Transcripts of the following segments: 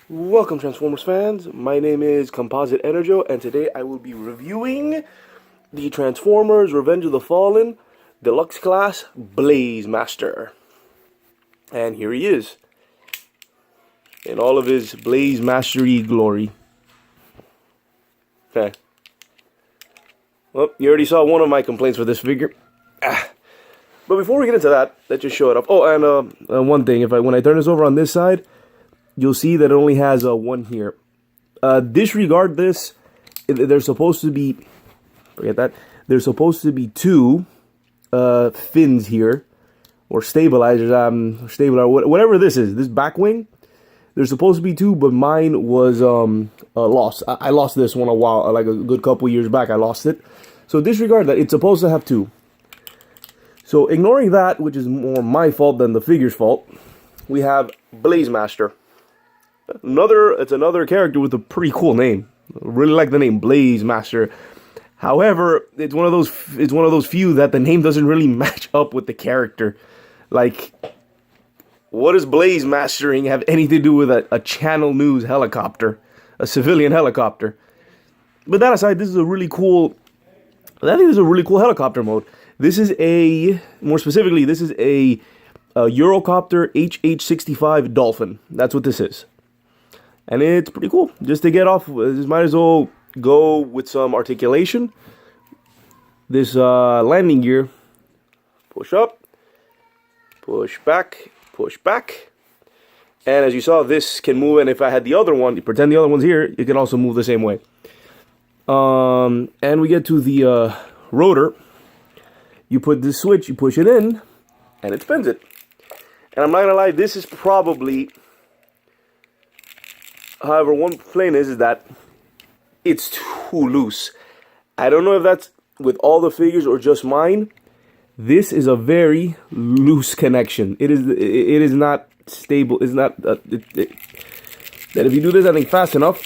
Welcome, Transformers fans. My name is Composite EnerJoe, and today I will be reviewing the Transformers Revenge of the Fallen Deluxe Class Blazemaster. And here he is, in all of his Blazemastery glory. Okay. Well, you already saw one of my complaints for this figure. But before we get into that, let's just show it off. Oh, and one thing, when I turn this over on this side, you'll see that it only has one here. Disregard this. There's supposed to be, forget that. There's supposed to be two fins here, or stabilizers, whatever this is. This back wing. There's supposed to be two, but mine was lost. I lost this one a while, like a good couple years back. I lost it. So disregard that. It's supposed to have two. So ignoring that, which is more my fault than the figure's fault, we have Blazemaster. It's another character with a pretty cool name. I really like the name Blazemaster. However, it's one of those few that the name doesn't really match up with the character. Like, what does Blazemastering have anything to do with a Channel News helicopter, a civilian helicopter? But that aside, this is a really cool. I think this is a really cool helicopter mode. This is more specifically, this is a Eurocopter HH-65 Dolphin. That's what this is. And it's pretty cool. Just to get off, just might as well go with some articulation. This landing gear, push up, push back, push back. And as you saw, this can move, and if I had the other one, pretend the other one's here, it can also move the same way. And we get to the rotor. You put this switch, you push it in, and it spins it. And I'm not gonna lie, this is probably, however, one complaint is that it's too loose. I don't know if that's with all the figures or just mine. This is a very loose connection. It is not stable. It's not that if you do this, I think, fast enough,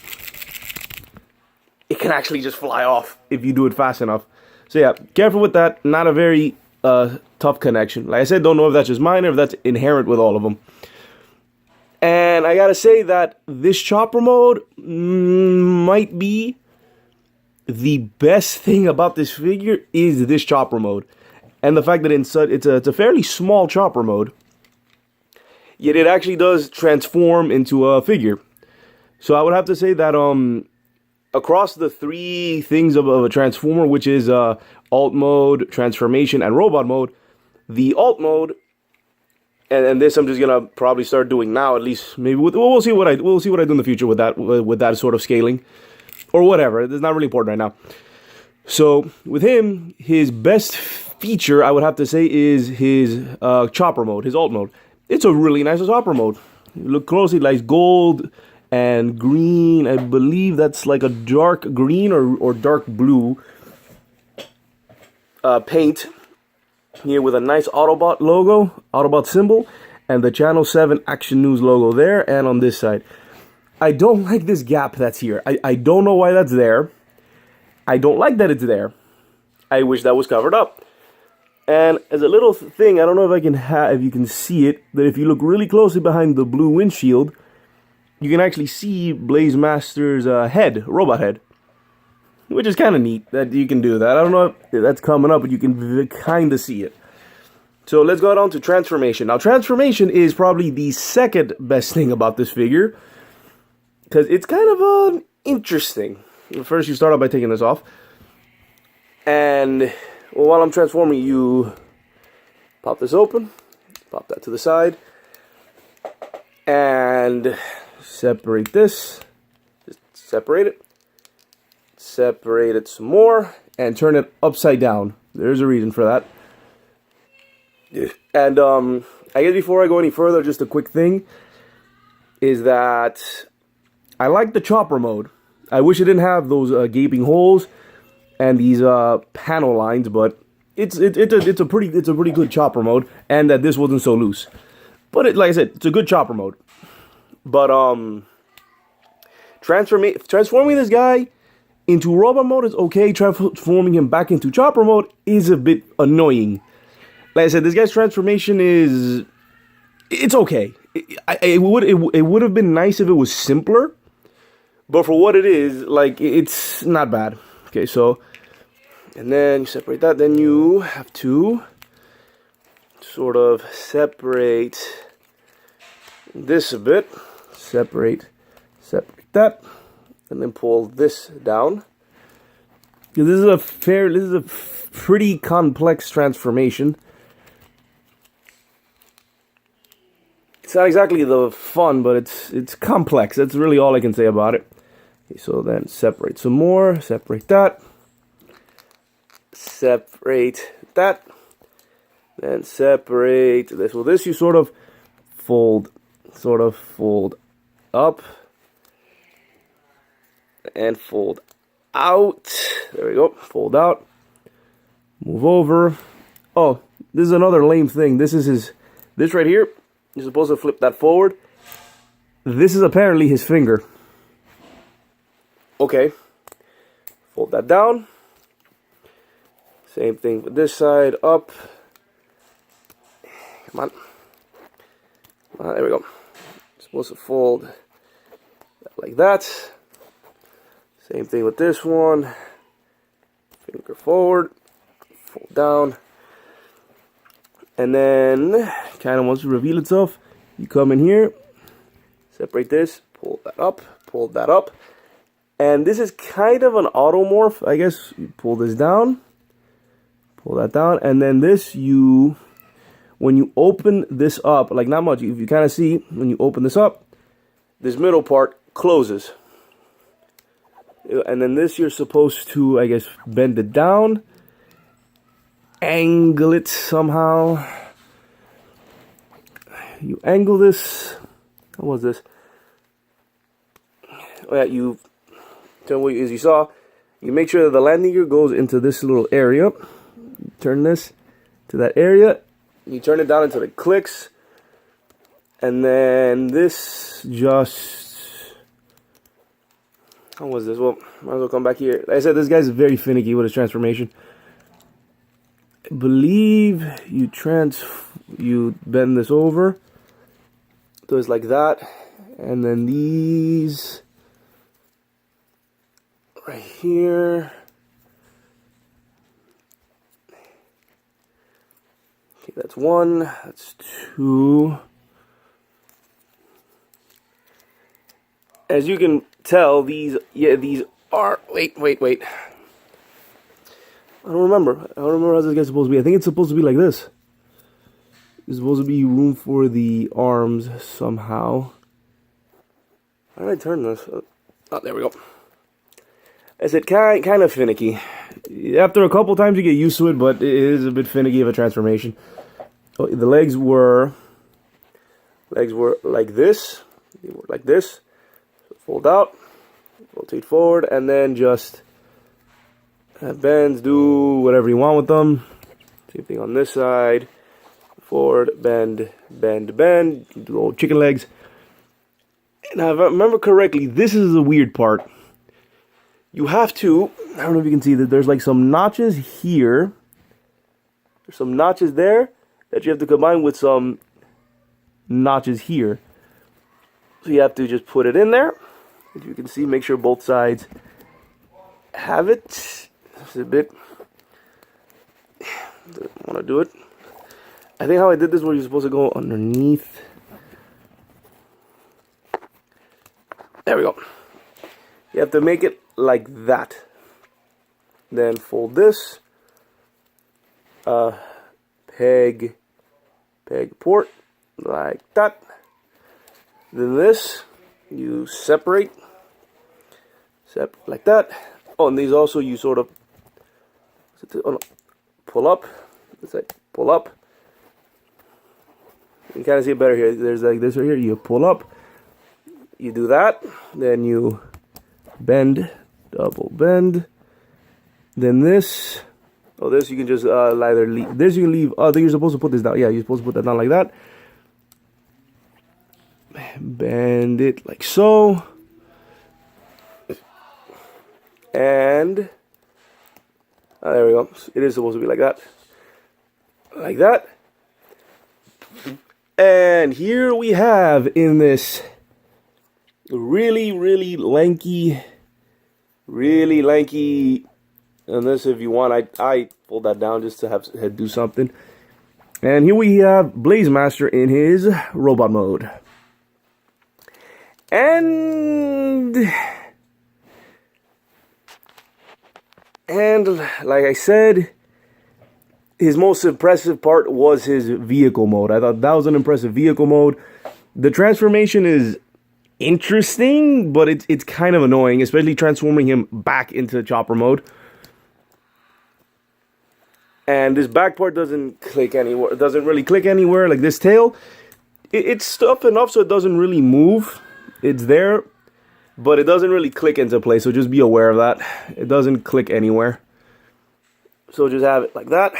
it can actually just fly off if you do it fast enough. So yeah, careful with that. Not a very tough connection. Like I said, don't know if that's just mine or if that's inherent with all of them. And I gotta say that this chopper mode might be the best thing about this figure is this chopper mode. And the fact that it's a fairly small chopper mode, yet it actually does transform into a figure. So I would have to say that across the three things of a transformer, which is alt mode, transformation, and robot mode, the alt mode, and this I'm just gonna probably start doing now. At least maybe we'll see what I do in the future with that sort of scaling, or whatever. It's not really important right now. So with him, his best feature I would have to say is his chopper mode, his alt mode. It's a really nice chopper mode. You look closely, like gold and green. I believe that's like a dark green or dark blue paint here with a nice Autobot logo, Autobot symbol, and the Channel 7 Action News logo there and on this side. I don't like this gap that's here. I don't know why that's there. I don't like that it's there. I wish that was covered up. And as a little thing, I don't know if you can see it, that if you look really closely behind the blue windshield, you can actually see Blazemaster's head, robot head, which is kind of neat that you can do that. I don't know if that's coming up, but you can kind of see it. So let's go down to transformation. Now, transformation is probably the second best thing about this figure, because it's kind of interesting. First, you start out by taking this off, and while I'm transforming, you pop this open, pop that to the side, and separate this, just separate it some more, and turn it upside down. There's a reason for that. And I guess before I go any further, just a quick thing is that I like the chopper mode. I wish it didn't have those gaping holes and these panel lines, but it's a pretty good chopper mode, and that this wasn't so loose. But like I said, it's a good chopper mode. But transforming this guy into robot mode is okay. Transforming him back into chopper mode is a bit annoying. Like I said, this guy's transformation it's okay. it would have been nice if it was simpler, but for what it is, like, it's not bad. Okay, so, and then you separate that. Then you have to sort of separate this a bit. Separate that, and then pull this down. This is a pretty complex transformation. It's not exactly the fun, but it's complex. That's really all I can say about it. Okay, so then separate some more. Separate that. Separate that. Then separate this. Well, this you sort of fold up and fold out. There we go. Fold out. Move over. Oh, this is another lame thing. This right here. You're supposed to flip that forward. This is apparently his finger. Okay. Fold that down. Same thing with this side. Up. Come on. There we go. Supposed to fold like that. Same thing with this one. Finger forward, fold down. And then, kind of wants to reveal itself, you come in here, separate this, pull that up. And this is kind of an automorph, I guess. You pull this down, pull that down, and then this, when you open this up, like not much, if you kind of see, when you open this up, this middle part closes. And then this, you're supposed to, I guess, bend it down, angle it somehow. You angle this. What was this? Oh, yeah, you as you saw, you make sure that the landing gear goes into this little area. Turn this to that area. You turn it down until it clicks. And then this just... How was this? Well, might as well come back here. Like I said, this guy's very finicky with his transformation. I believe you bend this over. So it's like that. And then these right here. Okay, that's one. That's two. As you can tell, these are, wait. I don't remember how this guy's supposed to be. I think it's supposed to be like this. There's supposed to be room for the arms somehow. How did I turn this? Oh, there we go. I said kind of finicky. After a couple times you get used to it, but it is a bit finicky of a transformation. Oh, the legs were like this. They were like this. Fold out, rotate forward, and then just bends, do whatever you want with them. Same thing on this side. Forward, bend, do old chicken legs. Now, if I remember correctly, this is the weird part. You have to, I don't know if you can see that there's like some notches here. There's some notches there that you have to combine with some notches here. So you have to just put it in there. As you can see, make sure both sides have it. It's a bit, don't want to do it. I think how I did this was you're supposed to go underneath. There we go. You have to make it like that. Then fold this. Peg port like that. Then this, you separate like that. Oh, and these also you sort of pull up. It's like pull up. You can kind of see it better here. There's like this right here. You pull up. You do that. Then you bend, double bend. Then this. Oh, this you can just either leave. This you can leave. Oh, I think you're supposed to put this down. Yeah, you're supposed to put that down like that. Bend it like so. And there we go. It is supposed to be like that. Like that. And here we have in this really lanky, and this, if you want, I fold that down just to have head do something. And here we have Blazemaster in his robot mode. And like I said, his most impressive part was his vehicle mode. I thought that was an impressive vehicle mode. The transformation is interesting, but it's kind of annoying, especially transforming him back into chopper mode. And this back part doesn't click anywhere. It doesn't really click anywhere. Like this tail, it's stuff enough so it doesn't really move. It's there, but it doesn't really click into place. So just be aware of that. It doesn't click anywhere. So just have it like that.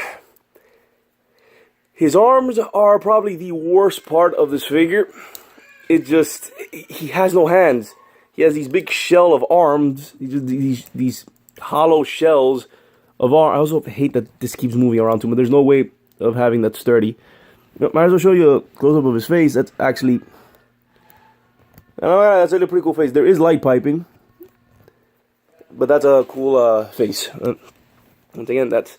His arms are probably the worst part of this figure. He has no hands. He has these big shell of arms. These hollow shells of arms. I also hate that this keeps moving around too much. There's no way of having that sturdy. Might as well show you a close-up of his face. That's actually... that's a pretty cool face. There is light piping. But that's a cool face. Once again, that's...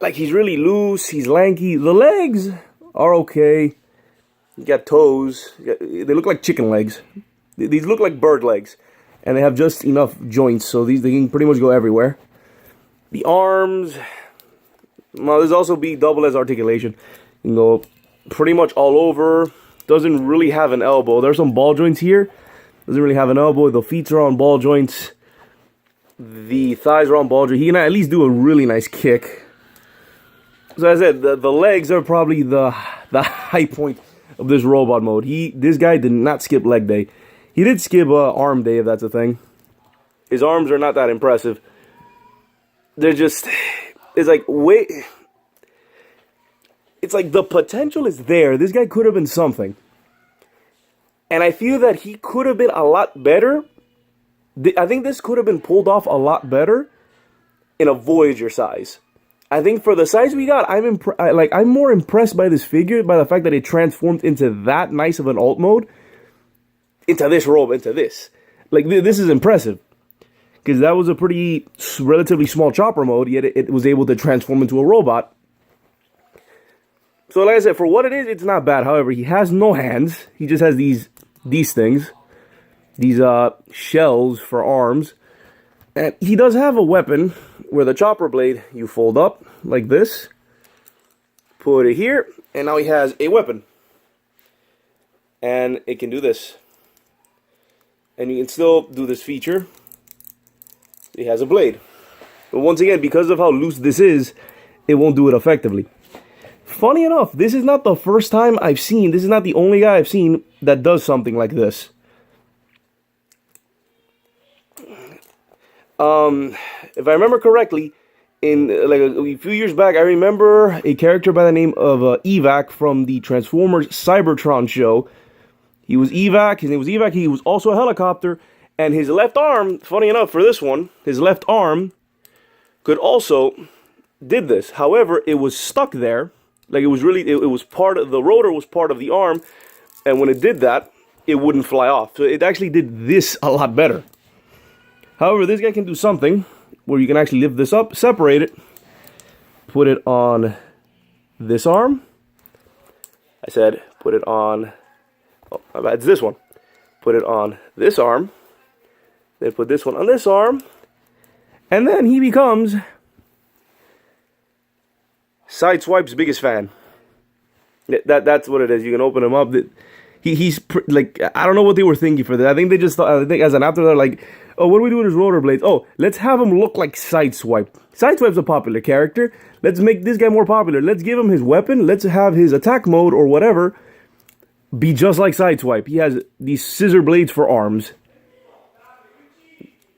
Like, he's really loose. He's lanky. The legs are okay. You got toes. They look like chicken legs. These look like bird legs. And they have just enough joints. So they can pretty much go everywhere. The arms... Well, there's also be double as articulation. You can go pretty much all over. Doesn't really have an elbow. There's some ball joints here. Doesn't really have an elbow. The feet are on ball joints. The thighs are on ball joints. He can at least do a really nice kick. So as I said, the legs are probably the high point of this robot mode. This guy did not skip leg day. He did skip arm day, if that's a thing. His arms are not that impressive. They're just... It's like, wait... It's like the potential is there. This guy could have been something. And I feel that he could have been a lot better. I think this could have been pulled off a lot better in a Voyager size. I think for the size we got, I'm more impressed by this figure, by the fact that it transformed into that nice of an alt mode. Into this robe, into this. Like, this is impressive. Because that was a pretty relatively small chopper mode, yet it was able to transform into a robot. So like I said, for what it is, it's not bad. However, he has no hands. He just has these things. These shells for arms. And he does have a weapon where the chopper blade you fold up like this. Put it here. And now he has a weapon. And it can do this. And you can still do this feature. He has a blade. But once again, because of how loose this is, it won't do it effectively. Funny enough, this is not the first time I've seen, this is not the only guy I've seen that does something like this. If I remember correctly, in like a few years back, I remember a character by the name of Evac from the Transformers Cybertron show. He was Evac, his name was Evac, he was also a helicopter, and his left arm, funny enough for this one, his left arm could also did this. However, it was stuck there. Like, it was part of, the rotor was part of the arm, and when it did that, it wouldn't fly off. So it actually did this a lot better. However, this guy can do something where you can actually lift this up, separate it, put it on this arm. I said, put it on, oh, it's this one. Put it on this arm, then put this one on this arm, and then he becomes Sideswipe's biggest fan. That's what it is. You can open him up. He's like, I don't know what they were thinking for that. I think they just thought, I think as an after, they're like, oh, what do we do with his rotor blades? Oh, let's have him look like Sideswipe. Sideswipe's a popular character. Let's make this guy more popular. Let's give him his weapon. Let's have his attack mode or whatever be just like Sideswipe. He has these scissor blades for arms.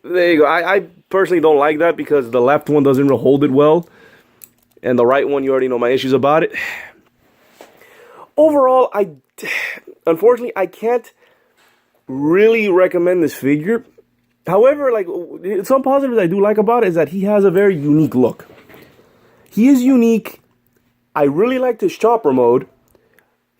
There you go. I personally don't like that because the left one doesn't hold it well. And the right one, you already know my issues about it. Overall, unfortunately, I can't really recommend this figure. However, like, some positives I do like about it is that he has a very unique look. He is unique. I really liked his chopper mode.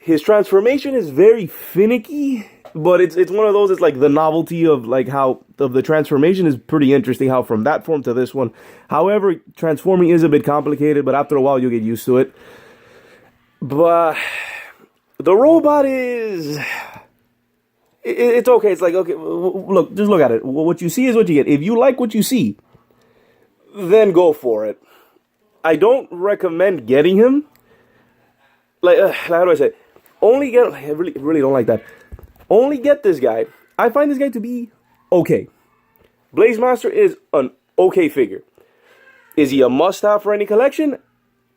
His transformation is very finicky, but it's one of those. It's like the novelty of like how of the transformation is pretty interesting. How from that form to this one. However, transforming is a bit complicated, but after a while you'll get used to it. But the robot is. It's okay. It's like, okay, look, just look at it. What you see is what you get. If you like what you see, then go for it. I don't recommend getting him. Like, how do I say? Only get. I really don't like that. Only get this guy. I find this guy to be okay. Blazemaster is an okay figure. Is he a must-have for any collection?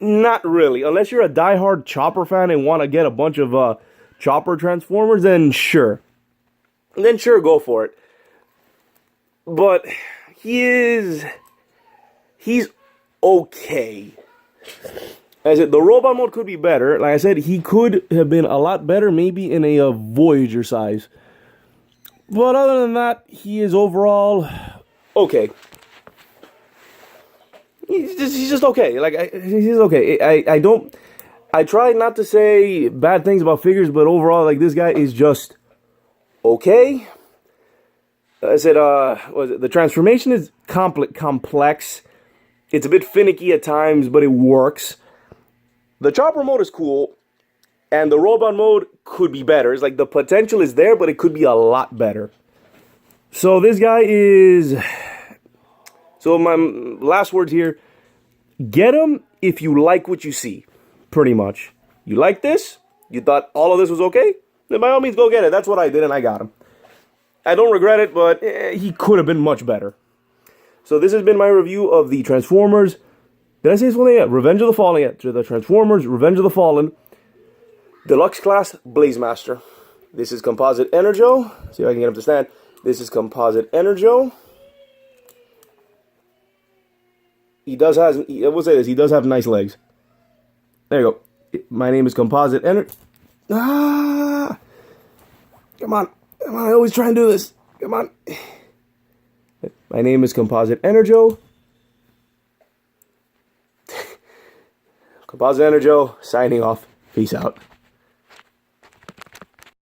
Not really. Unless you're a die-hard Chopper fan and want to get a bunch of Chopper Transformers, then sure. Then sure, go for it. But he's okay. As the robot mode could be better. Like I said, he could have been a lot better, maybe in a Voyager size. But other than that, he is overall okay. He's just okay. Like he's okay. I try not to say bad things about figures, but overall, like this guy is just okay. I said, the transformation is complex. It's a bit finicky at times, but it works. The chopper mode is cool, and the robot mode could be better. It's like the potential is there, but it could be a lot better. So this guy is... So my last words here, get him if you like what you see, pretty much. You like this? You thought all of this was okay? Then by all means go get it. That's what I did, and I got him. I don't regret it, but he could have been much better. So this has been my review of the Transformers. Did I say this one? Yeah, Revenge of the Fallen. Yeah, to the Transformers, Revenge of the Fallen, Deluxe Class Blazemaster. This is Composite EnerJoe. See if I can get him to stand. This is Composite EnerJoe. He does have, I will say this, he does have nice legs. There you go. My name is Composite EnerJoe. Ah! Come on. Come on, I always try and do this. Come on. My name is Composite EnerJoe. Composite EnerJoe, signing off. Peace out.